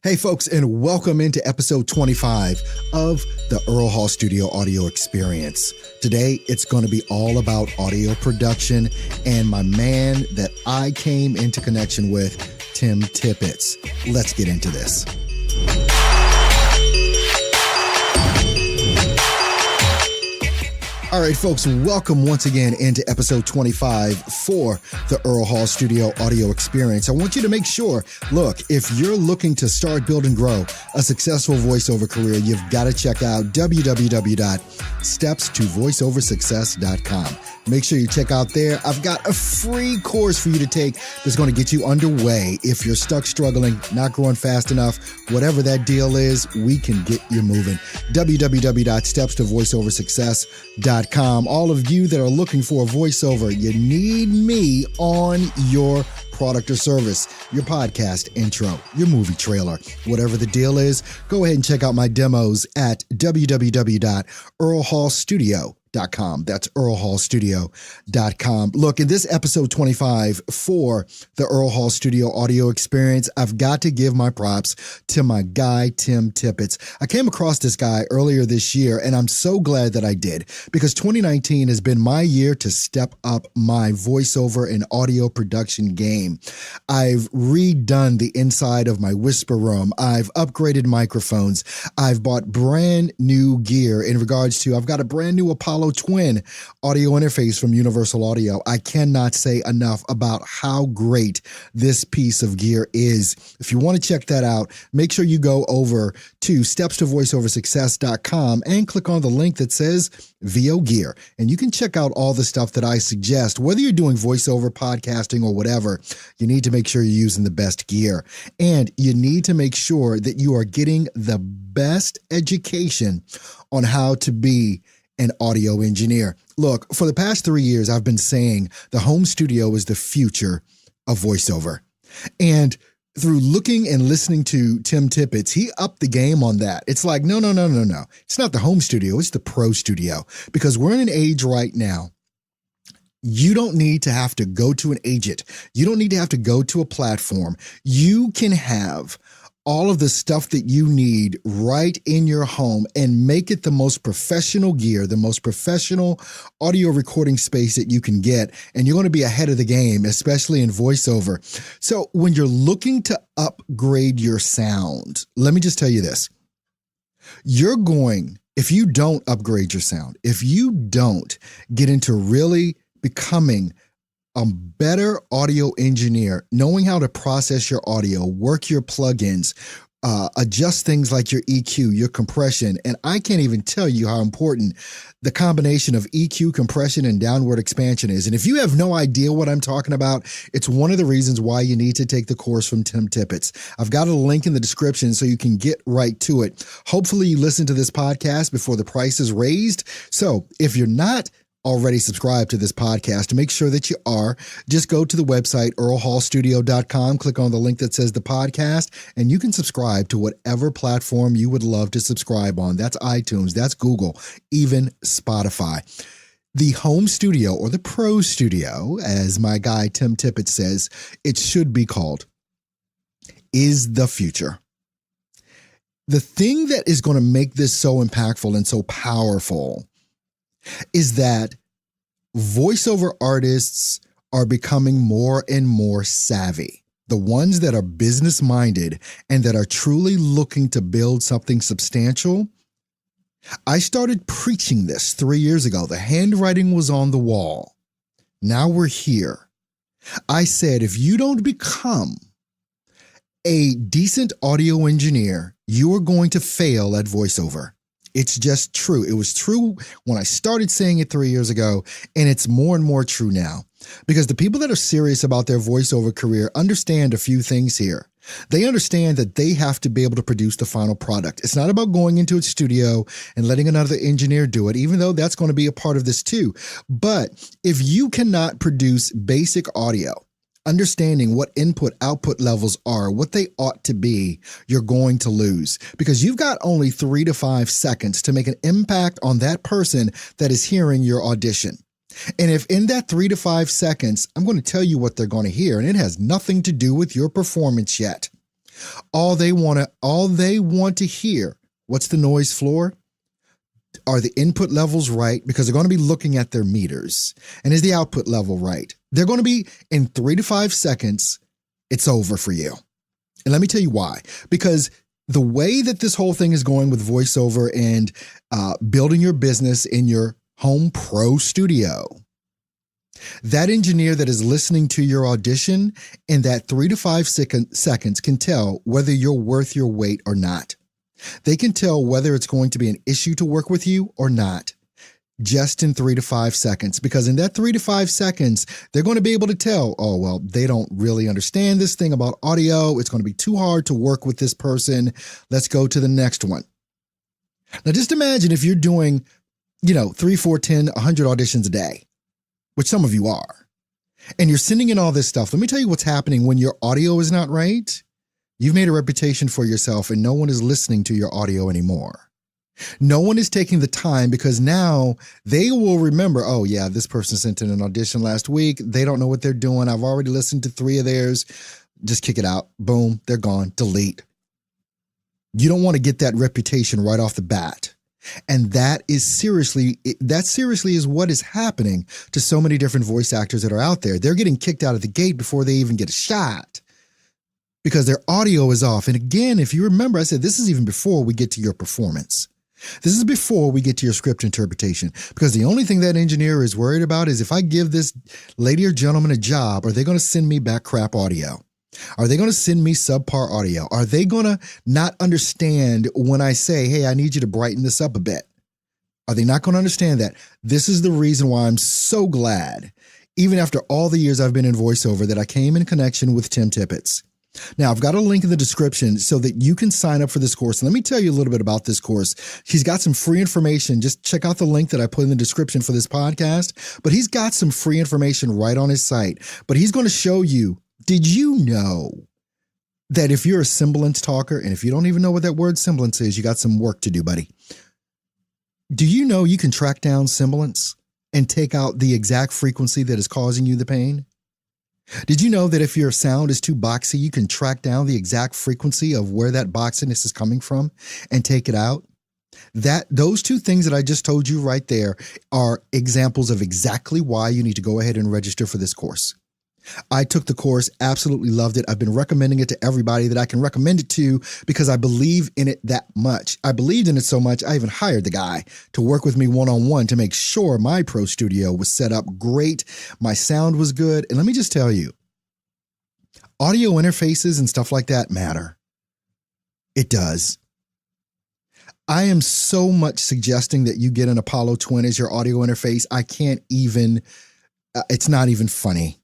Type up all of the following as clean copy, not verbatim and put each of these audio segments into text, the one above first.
Hey folks, and welcome into episode 25 of the Earl Hall Studio Audio Experience. Today, it's going to be all about audio production and my man that I came into connection with, Tim Tippets. Let's get into this. All right, folks, welcome once again into episode 25 for the Earl Hall Studio Audio Experience. I want you to make sure, look, if you're looking to start, build, and grow a successful voiceover career, you've got to check out www.stepstovoiceoversuccess.com. Make sure you check out there. I've got a free course for you to take that's going to get you underway. If you're stuck, struggling, not growing fast enough, whatever that deal is, we can get you moving. www.stepstovoiceoversuccess.com. All of you that are looking for a voiceover, you need me on your product or service, your podcast intro, your movie trailer, whatever the deal is. Go ahead and check out my demos at www.earlhallstudio.com. That's earlhallstudio.com. Look, in this episode 25 for the Earl Hall Studio Audio Experience, I've got to give my props to my guy, Tim Tippets. I came across this guy earlier this year, and I'm so glad that I did, because 2019 has been my year to step up my voiceover and audio production game. I've redone the inside of my whisper room. I've upgraded microphones. I've bought brand new gear in regards to, I've got a brand new Apollo Twin audio interface from Universal Audio. I cannot say enough about how great this piece of gear is. If you want to check that out, make sure you go over to stepstovoiceoversuccess.com and click on the link that says VO Gear. And you can check out all the stuff that I suggest. Whether you're doing voiceover, podcasting, or whatever, you need to make sure you're using the best gear. And you need to make sure that you are getting the best education on how to be an audio engineer. Look, for the past 3 years, I've been saying the home studio is the future of voiceover. And through looking and listening to Tim Tippets, he upped the game on that. It's like, no. It's not the home studio, it's the pro studio. Because we're in an age right now, you don't need to have to go to an agent. You don't need to have to go to a platform. You can have all of the stuff that you need right in your home and make it the most professional gear, the most professional audio recording space that you can get. And you're going to be ahead of the game, especially in voiceover. So when you're looking to upgrade your sound, let me just tell you this. If you don't upgrade your sound, if you don't get into really becoming a better audio engineer, knowing how to process your audio, work your plugins, adjust things like your EQ, your compression. And I can't even tell you how important the combination of EQ, compression, and downward expansion is. And if you have no idea what I'm talking about, it's one of the reasons why you need to take the course from Tim Tippets. I've got a link in the description so you can get right to it. Hopefully you listen to this podcast before the price is raised. So if you're not already subscribed to this podcast, make sure that you are. Just go to the website, earlhallstudio.com, click on the link that says the podcast, and you can subscribe to whatever platform you would love to subscribe on. That's iTunes, that's Google, even Spotify. The home studio, or the pro studio, as my guy Tim Tippett says, it should be called, is the future. The thing that is going to make this so impactful and so powerful is that voiceover artists are becoming more and more savvy. The ones that are business minded and that are truly looking to build something substantial. I started preaching this 3 years ago. The handwriting was on the wall. Now we're here. I said, if you don't become a decent audio engineer, you are going to fail at voiceover. It's just true. It was true when I started saying it 3 years ago, and it's more and more true now. Because the people that are serious about their voiceover career understand a few things here. They understand that they have to be able to produce the final product. It's not about going into a studio and letting another engineer do it, even though that's going to be a part of this too. But if you cannot produce basic audio, understanding what input-output levels are, what they ought to be, you're going to lose, because you've got only 3 to 5 seconds to make an impact on that person that is hearing your audition. And if in that 3 to 5 seconds, I'm going to tell you what they're going to hear, and it has nothing to do with your performance yet. All they want to hear, what's the noise floor? Are the input levels right? Because they're going to be looking at their meters. And is the output level right? They're going to be in 3 to 5 seconds, it's over for you. And let me tell you why. Because the way that this whole thing is going with voiceover and building your business in your home pro studio, that engineer that is listening to your audition in that 3 to 5 seconds can tell whether you're worth your weight or not. They can tell whether it's going to be an issue to work with you or not, just in 3 to 5 seconds. Because in that 3 to 5 seconds, they're going to be able to tell, oh, well, they don't really understand this thing about audio. It's going to be too hard to work with this person. Let's go to the next one. Now, just imagine if you're doing, 3, 4, 10, 100 auditions a day, which some of you are, and you're sending in all this stuff. Let me tell you what's happening when your audio is not right. You've made a reputation for yourself and no one is listening to your audio anymore. No one is taking the time because now they will remember, oh yeah, this person sent in an audition last week. They don't know what they're doing. I've already listened to 3 of theirs. Just kick it out. Boom, they're gone. Delete. You don't want to get that reputation right off the bat. And that seriously is what is happening to so many different voice actors that are out there. They're getting kicked out of the gate before they even get a shot, because their audio is off. And again, if you remember, I said this is even before we get to your performance. This is before we get to your script interpretation, because the only thing that engineer is worried about is if I give this lady or gentleman a job, are they going to send me back crap audio? Are they going to send me subpar audio? Are they going to not understand when I say, hey, I need you to brighten this up a bit? Are they not going to understand that? This is the reason why I'm so glad, even after all the years I've been in voiceover, that I came in connection with Tim Tippets. Now, I've got a link in the description so that you can sign up for this course. And let me tell you a little bit about this course. He's got some free information. Just check out the link that I put in the description for this podcast. But he's got some free information right on his site. But he's going to show you, did you know that if you're a semblance talker, and if you don't even know what that word semblance is, you got some work to do, buddy. Do you know you can track down semblance and take out the exact frequency that is causing you the pain? Did you know that if your sound is too boxy, you can track down the exact frequency of where that boxiness is coming from and take it out? Those 2 things that I just told you right there are examples of exactly why you need to go ahead and register for this course. I took the course, absolutely loved it. I've been recommending it to everybody that I can recommend it to because I believe in it that much. I believed in it so much, I even hired the guy to work with me one-on-one to make sure my pro studio was set up great. My sound was good. And let me just tell you, audio interfaces and stuff like that matter. It does. I am so much suggesting that you get an Apollo Twin as your audio interface. I can't even, it's not even funny.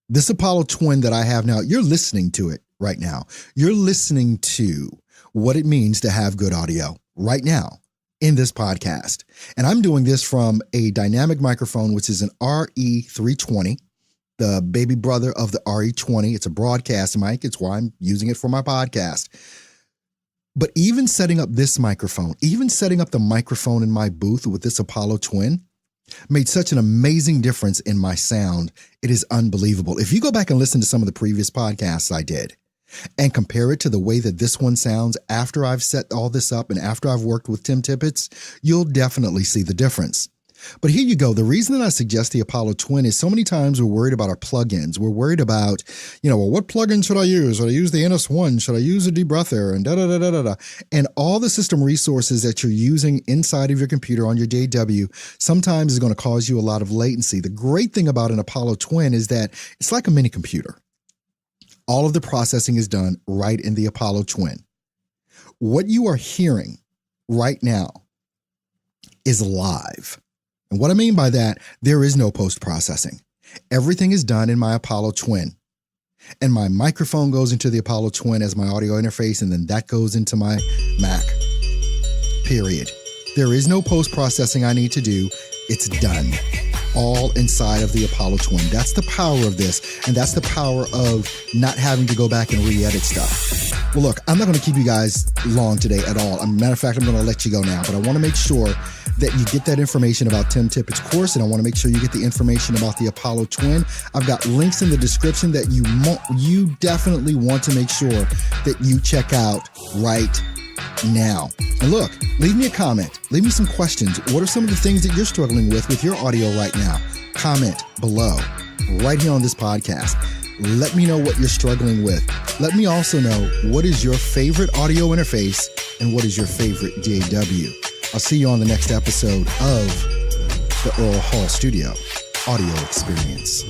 This Apollo Twin that I have now, you're listening to it right now. You're listening to what it means to have good audio right now in this podcast. And I'm doing this from a dynamic microphone, which is an RE320, the baby brother of the RE20. It's a broadcast mic. It's why I'm using it for my podcast. But even setting up this microphone, even setting up the microphone in my booth with this Apollo Twin, made such an amazing difference in my sound. It is unbelievable. If you go back and listen to some of the previous podcasts I did and compare it to the way that this one sounds after I've set all this up and after I've worked with Tim Tippets, you'll definitely see the difference. But here you go. The reason that I suggest the Apollo Twin is so many times we're worried about our plugins. We're worried about, well, what plugin should I use? Should I use the NS1? Should I use a debreather? And da-da-da-da-da-da. And all the system resources that you're using inside of your computer on your JW sometimes is going to cause you a lot of latency. The great thing about an Apollo Twin is that it's like a mini computer. All of the processing is done right in the Apollo Twin. What you are hearing right now is live. And what I mean by that, there is no post-processing. Everything is done in my Apollo Twin. And my microphone goes into the Apollo Twin as my audio interface, and then that goes into my Mac. Period. There is no post-processing I need to do. It's done. All inside of the Apollo Twin. That's the power of this, and that's the power of not having to go back and re-edit stuff. Well, look, I'm not going to keep you guys long today at all. As a matter of fact, I'm going to let you go now, but I want to make sure that you get that information about Tim Tippets' course, and I want to make sure you get the information about the Apollo Twin. I've got links in the description that you definitely want to make sure that you check out right now. And look, leave me a comment. Leave me some questions. What are some of the things that you're struggling with your audio right now? Comment below, right here on this podcast. Let me know what you're struggling with. Let me also know what is your favorite audio interface and what is your favorite DAW. I'll see you on the next episode of the Earl Hall Studio Audio Experience.